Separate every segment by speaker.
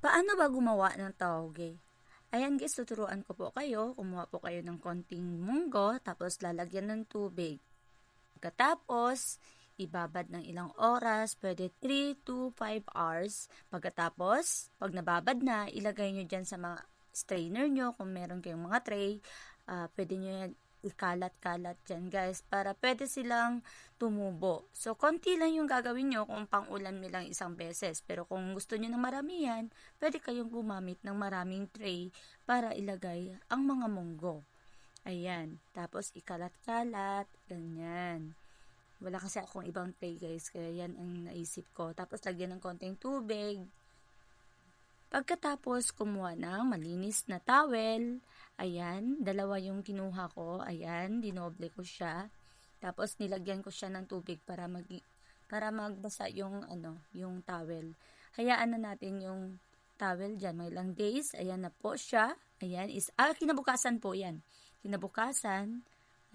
Speaker 1: Paano ba gumawa ng tauge? Ayan guys, tuturuan ko po kayo. Kumuha po kayo ng konting munggo, tapos lalagyan ng tubig. Pagkatapos, ibabad ng ilang oras, pwede 3 to 5 hours. Pagkatapos, pag nababad na, ilagay nyo dyan sa mga strainer nyo, kung meron kayong mga tray, pwede nyo yan ikalat-kalat dyan guys, para pwede silang tumubo. So, konti lang yung gagawin nyo kung pang-ulam nyo lang isang beses. Pero kung gusto nyo ng maramihan, pwede kayong gumamit ng maraming tray para ilagay ang mga munggo. Ayan. Tapos, ikalat-kalat. Ganyan. Wala kasi akong ibang tray guys, kaya yan ang naisip ko. Tapos, lagyan ng konting tubig. Pagkatapos, kumuha ng malinis na towel. Ayan, dalawa yung kinuha ko. Ayan, dinoble ko siya. Tapos, nilagyan ko siya ng tubig para magbasa yung towel. Hayaan na natin yung towel dyan. May ilang days. Ayan na po siya. Ayan, kinabukasan po yan. Kinabukasan,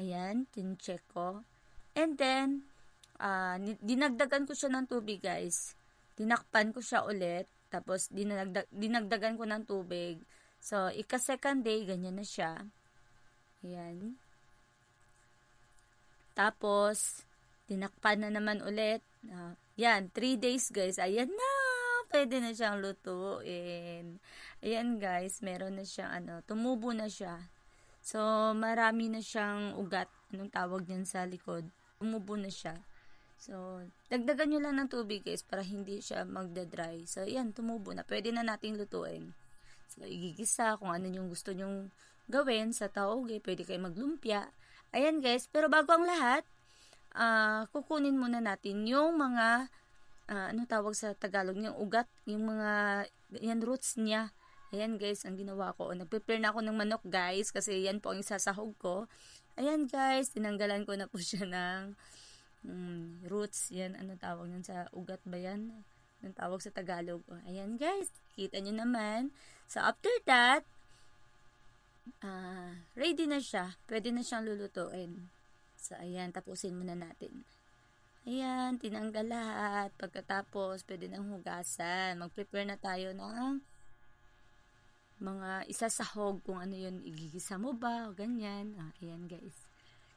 Speaker 1: ayan, tin-check ko. And then, dinagdagan ko siya ng tubig guys. Tinakpan ko siya ulit. Tapos, dinagdagan ko ng tubig. So, ika-second day, ganyan na siya. Ayan. Tapos, tinakpan na naman ulit. Yan, 3 days guys. Ayan na! Pwede na siyang lutuin. Ayan guys, meron na siyang tumubo na siya. So, marami na siyang ugat. Anong tawag niyan sa likod? Tumubo na siya. So, dagdagan nyo lang ng tubig guys para hindi siya magda-dry. So, yan, tumubo na. Pwede na nating lutuin. So, igigisa kung ano yung gusto nyong gawin sa tauge. Pwede kayo maglumpia. Ayan guys, pero bago ang lahat, kukunin muna natin yung mga, ano tawag sa Tagalog, yung ugat, yung mga, yan, roots niya. Ayan guys, ang ginawa ko. Nag-prepare na ako ng manok guys, kasi yan po ang isasahog ko. Ayan guys, tinanggalan ko na po siya ng roots. Yan, ano tawag yan sa ugat ba yan? Anong tawag sa Tagalog? Ayan guys, kita nyo naman. So after that, ready na siya. Pwede na siyang lulutuin. So ayan, tapusin muna natin. Ayan, tinanggal lahat. Pagkatapos, pwede nang hugasan. Mag-prepare na tayo ng mga isasahog kung ano yun, igigisa mo ba o ganyan. Ayan guys.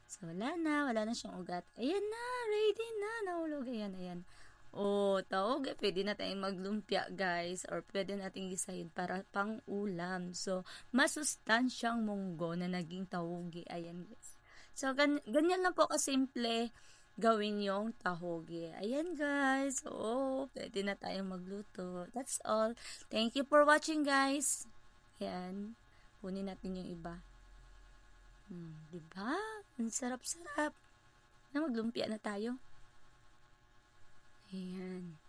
Speaker 1: So, wala na siyang ugat. Ayan na, ready na, nahulog. Ayan. Tawag, pwede na tayong maglumpia, guys. Or pwede nating gisahin para pang ulam. So, masustansyang munggo na naging tawogi. Ayan, guys. So, ganyan lang po kasimple gawin yung tahoge. Ayan, guys. Pwede na tayong magluto. That's all. Thank you for watching, guys. Ayan. Kunin natin yung iba. Diba? Ang sarap-sarap. Na maglumpia na tayo. Ayan.